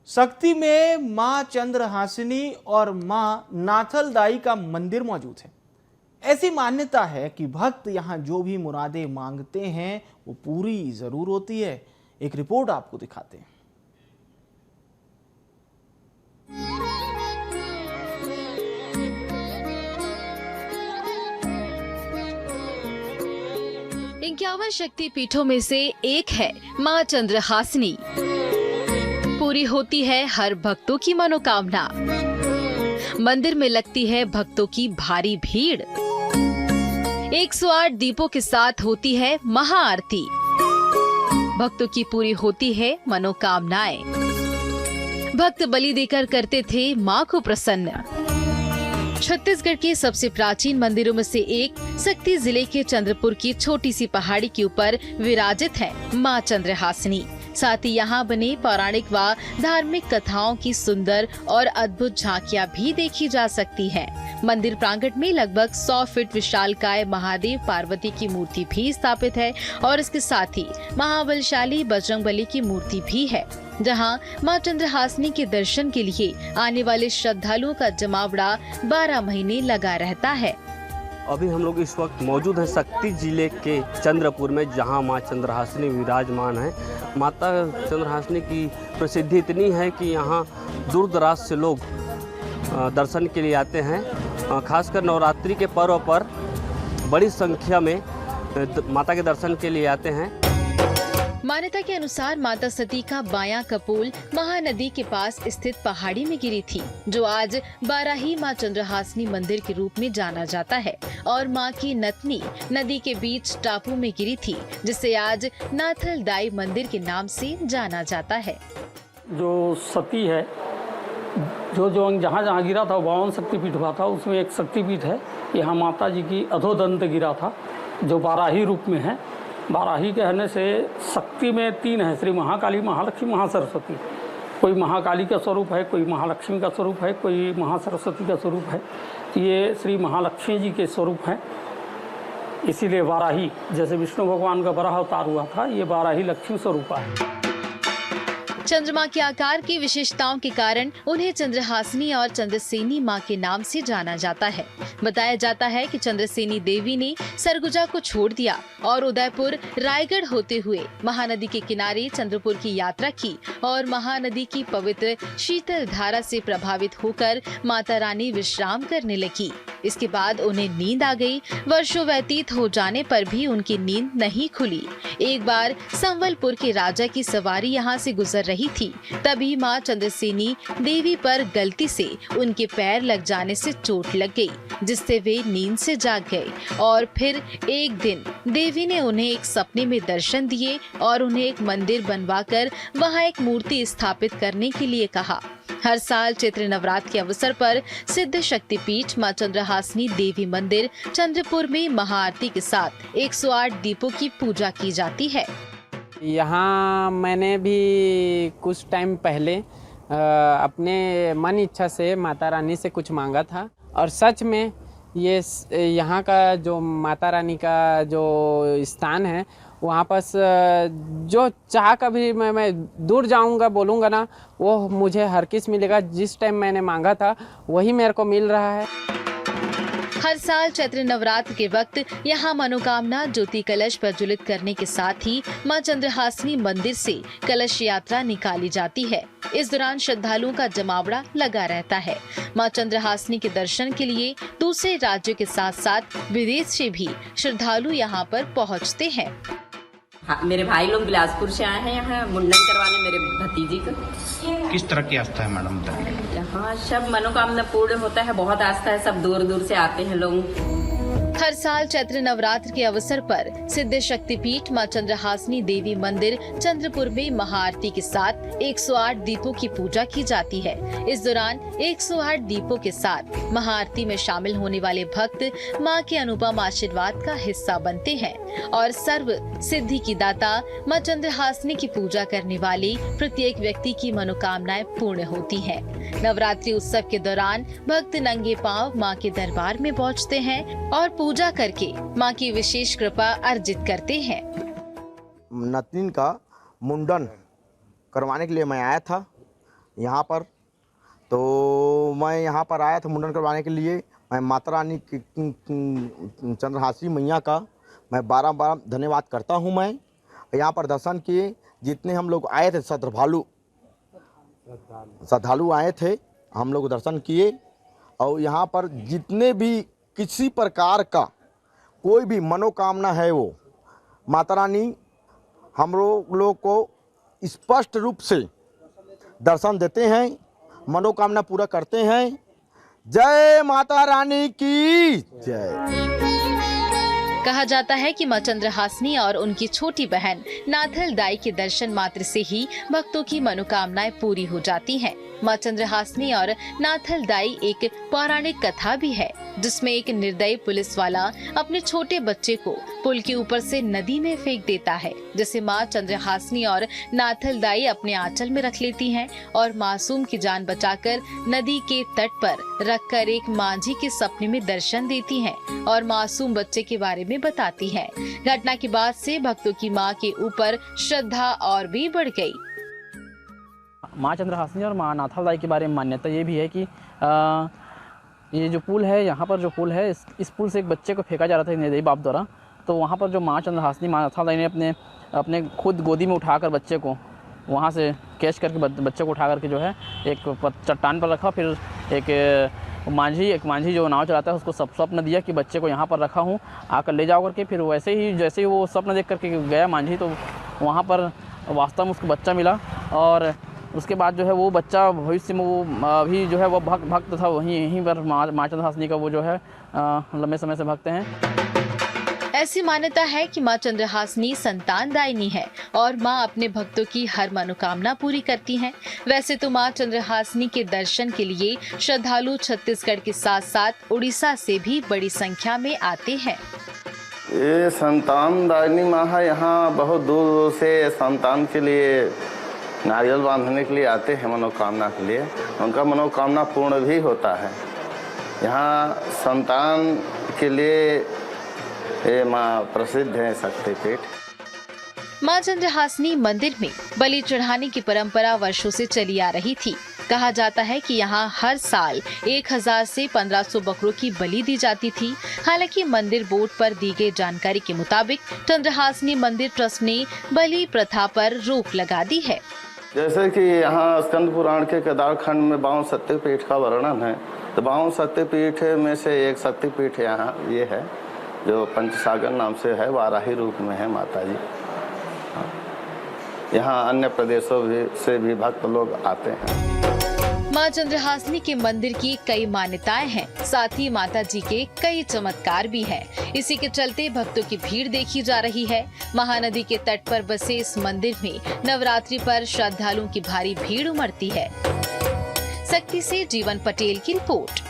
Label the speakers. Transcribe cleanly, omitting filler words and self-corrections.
Speaker 1: शक्ति में मां चंद्रहासिनी और मां नाथलदाई का मंदिर मौजूद है। ऐसी मान्यता है कि भक्त यहां जो भी मुरादें मांगते हैं वो पूरी जरूर होती है। एक रिपोर्ट आपको दिखाते हैं।
Speaker 2: इक्यावन शक्ति पीठों में से एक है मां चंद्रहासिनी। पूरी होती है हर भक्तों की मनोकामना। मंदिर में लगती है भक्तों की भारी भीड़। 108 दीपों के साथ होती है महाआरती। भक्तों की पूरी होती है मनोकामनाएं। भक्त बलि देकर करते थे मां को प्रसन्न। छत्तीसगढ़ के सबसे प्राचीन मंदिरों में से एक शक्ति जिले के चंद्रपुर की छोटी सी पहाड़ी के ऊपर विराजित है मां चंद्रहासिनी। साथ ही यहाँ बने पौराणिक व धार्मिक कथाओं की सुंदर और अद्भुत झांकियाँ भी देखी जा सकती हैं। मंदिर प्रांगण में लगभग 100 फीट विशालकाय महादेव पार्वती की मूर्ति भी स्थापित है और इसके साथ ही महाबलशाली बजरंगबली की मूर्ति भी है, जहां मां चंद्रहासिनी के दर्शन के लिए आने वाले श्रद्धालुओं का जमावड़ा 12 महीने लगा रहता है।
Speaker 3: अभी हम लोग इस वक्त मौजूद हैं शक्ति जिले के चंद्रपुर में, जहां मां चंद्रहासिनी विराजमान है। माता चंद्रहासिनी की प्रसिद्धि इतनी है कि यहां दूर दराज से लोग दर्शन के लिए आते हैं। खासकर नवरात्रि के पर्व पर बड़ी संख्या में माता के दर्शन के लिए आते हैं।
Speaker 2: मान्यता के अनुसार माता सती का बायां कपोल महानदी के पास स्थित पहाड़ी में गिरी थी, जो आज बाराही मां चंद्रहासिनी मंदिर के रूप में जाना जाता है, और मां की नतनी नदी के बीच टापू में गिरी थी, जिसे आज नाथलदाई मंदिर के नाम से जाना जाता है।
Speaker 4: जो सती है, जो जहाँ जहाँ गिरा था 52 शक्तिपीठ हुआ था, उसमें एक शक्तिपीठ है। यहाँ माता जी की अधोदंत गिरा था, जो बाराही रूप में है। बाराही कहने से शक्ति में 3 है, श्री महाकाली, महालक्ष्मी, महासरस्वती। कोई महाकाली का स्वरूप है, कोई महालक्ष्मी का स्वरूप है, कोई महासरस्वती का स्वरूप है। ये श्री महालक्ष्मी जी के स्वरूप हैं, इसीलिए बाराही, जैसे विष्णु भगवान का बराह अवतार हुआ था, ये बाराही लक्ष्मी स्वरूपा है।
Speaker 2: चंद्रमा के आकार की विशेषताओं के कारण उन्हें चंद्रहासिनी और चंद्रसेनी मां के नाम से जाना जाता है। बताया जाता है कि चंद्रसेनी देवी ने सरगुजा को छोड़ दिया और उदयपुर, रायगढ़ होते हुए महानदी के किनारे चंद्रपुर की यात्रा की और महानदी की पवित्र शीतल धारा से प्रभावित होकर माता रानी विश्राम करने लगी। इसके बाद उन्हें नींद आ गई। वर्षों व्यतीत हो जाने पर भी उनकी नींद नहीं खुली। एक बार संबलपुर के राजा की सवारी यहाँ से गुजर रही थी, तभी मां चंद्रसेनी देवी पर गलती से उनके पैर लग जाने से चोट लग गई, जिससे वे नींद से जाग गए। और फिर एक दिन देवी ने उन्हें एक सपने में दर्शन दिए और उन्हें एक मंदिर बनवाकर वहां एक मूर्ति स्थापित करने के लिए कहा। हर साल चैत्र नवरात्र के अवसर पर सिद्ध शक्तिपीठ मां चंद्रहासिनी देवी मंदिर चंद्रपुर में महाआरती के साथ 108 दीपों की पूजा की जाती है।
Speaker 5: यहाँ मैंने भी कुछ टाइम पहले अपने मन इच्छा से माता रानी से कुछ मांगा था, और सच में ये यहाँ का जो माता रानी का जो स्थान है, वहाँ पास जो चाह कभी मैं दूर जाऊँगा, बोलूँगा ना, वो मुझे हर किस मिलेगा। जिस टाइम मैंने मांगा था वही मेरे को मिल रहा है।
Speaker 2: हर साल चैत्र नवरात्र के वक्त यहाँ मनोकामना ज्योति कलश प्रज्वलित करने के साथ ही मां चंद्रहासिनी मंदिर से कलश यात्रा निकाली जाती है। इस दौरान श्रद्धालुओं का जमावड़ा लगा रहता है। मां चंद्रहासिनी के दर्शन के लिए दूसरे राज्यों के साथ साथ विदेश से भी श्रद्धालु यहाँ पर पहुँचते हैं।
Speaker 6: मेरे भाई लोग बिलासपुर से आए हैं यहाँ मुंडन करवाने मेरे भतीजी को।
Speaker 7: किस तरह की आस्था है मैडम?
Speaker 6: यहाँ सब मनोकामना पूर्ण होता है, बहुत आस्था है, सब दूर दूर से आते हैं लोग।
Speaker 2: हर साल चैत्र नवरात्र के अवसर पर सिद्ध शक्तिपीठ मां चंद्रहासिनी देवी मंदिर चंद्रपुर में महाआरती के साथ 108 दीपों की पूजा की जाती है। इस दौरान 108 दीपों के साथ महाआरती में शामिल होने वाले भक्त मां के अनुपम आशीर्वाद का हिस्सा बनते हैं और सर्व सिद्धि की दाता मां चंद्रहासिनी की पूजा करने वाले प्रत्येक व्यक्ति की मनोकामनाएं पूर्ण होती हैं। नवरात्रि उत्सव के दौरान भक्त नंगे पांव मां के दरबार में पहुंचते हैं और पूजा करके मां की विशेष कृपा अर्जित करते हैं।
Speaker 8: नतनीन का मुंडन करवाने के लिए मैं आया था
Speaker 7: यहाँ पर। तो मैं यहाँ पर आया था मुंडन करवाने के लिए। मैं माता रानी चंद्रहासिनी मैया का मैं बारम्बार धन्यवाद करता हूँ। मैं यहाँ पर दर्शन किए, जितने हम लोग आए थे श्रद्धालु आए थे, हम लोग दर्शन किए। और यहाँ पर जितने भी किसी प्रकार का कोई भी मनोकामना है, वो माता रानी हम लोग को स्पष्ट रूप से दर्शन देते हैं, मनोकामना पूरा करते हैं। जय माता रानी की जय।
Speaker 2: कहा जाता है कि मां चंद्रहासिनी और उनकी छोटी बहन नाथल दाई के दर्शन मात्र से ही भक्तों की मनोकामनाएं पूरी हो जाती हैं। मां चंद्रहासिनी और नाथल दाई एक पौराणिक कथा भी है, जिसमें एक निर्दयी पुलिस वाला अपने छोटे बच्चे को पुल के ऊपर से नदी में फेंक देता है, जिसे मां चंद्रहासिनी और नाथल दाई अपने आंचल में रख लेती हैं और मासूम की जान बचाकर नदी के तट पर रखकर एक मांझी के सपने में दर्शन देती हैं और मासूम बच्चे के बारे में बताती हैं। घटना के बाद से भक्तों की मां के ऊपर श्रद्धा और भी बढ़ गई।
Speaker 8: माँ चंद्रहासिनी और माँ नाथल दाई के बारे में मान्यता ये भी है कि ये जो पुल है, यहाँ पर जो पुल है, इस पुल से एक बच्चे को फेंका जा रहा था निर्दयी बाप द्वारा। तो वहाँ पर जो माँ चंद्रहासिनी माँ नाथल दाई ने अपने खुद गोदी में उठाकर बच्चे को वहाँ से कैच करके बच्चे को उठा करके जो है एक चट्टान पर रखा। फिर एक मांझी जो नाव चलाता है उसको स्वप्न दिया कि बच्चे को यहाँ पर रखा हूँ, आकर ले जाओ करके। फिर वैसे ही जैसे ही वो स्वप्न देख करके गया मांझी, तो वहाँ पर वास्तव में उसको बच्चा मिला। और उसके बाद जो है वो बच्चा भविष्य में वो अभी जो है वो भक्त था, यहीं पर माँ चंद्रहासिनी का वो जो है लंबे समय से भक्त हैं।
Speaker 2: ऐसी मान्यता है कि मां चंद्रहासिनी संतानदायिनी है और मां अपने भक्तों की हर मनोकामना पूरी करती हैं। वैसे तो मां चंद्रहासिनी के दर्शन के लिए श्रद्धालु छत्तीसगढ़ के साथ साथ उड़ीसा से भी बड़ी संख्या में आते हैं।
Speaker 9: ये संतानदायिनी मां है, यहाँ बहुत दूर दूर से संतान के लिए नारियल बांधने के लिए आते हैं, मनोकामना के लिए। उनका मनोकामना पूर्ण भी होता है। यहाँ संतान के लिए ये माँ प्रसिद्ध है शक्तिपीठ।
Speaker 2: मां चंद्रहासिनी मंदिर में बलि चढ़ाने की परंपरा वर्षों से चली आ रही थी। कहा जाता है कि यहाँ हर साल 1000 से 1500 बकरों की बलि दी जाती थी। हालांकि मंदिर बोर्ड पर दी गई जानकारी के मुताबिक चंद्रहासिनी मंदिर ट्रस्ट ने बलि प्रथा पर रोक लगा दी है।
Speaker 9: जैसे कि यहाँ स्कंद पुराण के केदार खंड में 52 शक्तिपीठ का वर्णन है, तो 52 शक्तिपीठ में से एक शक्तिपीठ यहाँ ये है जो पंचसागर नाम से है, वाराही रूप में है माता जी। यहाँ अन्य प्रदेशों से भी भक्त लोग आते हैं।
Speaker 2: मां चंद्रहासिनी के मंदिर की कई मान्यताएं हैं, साथ ही माता जी के कई चमत्कार भी हैं। इसी के चलते भक्तों की भीड़ देखी जा रही है। महानदी के तट पर बसे इस मंदिर में नवरात्रि पर श्रद्धालुओं की भारी भीड़ उमड़ती है। शक्ति से जीवन पटेल की रिपोर्ट।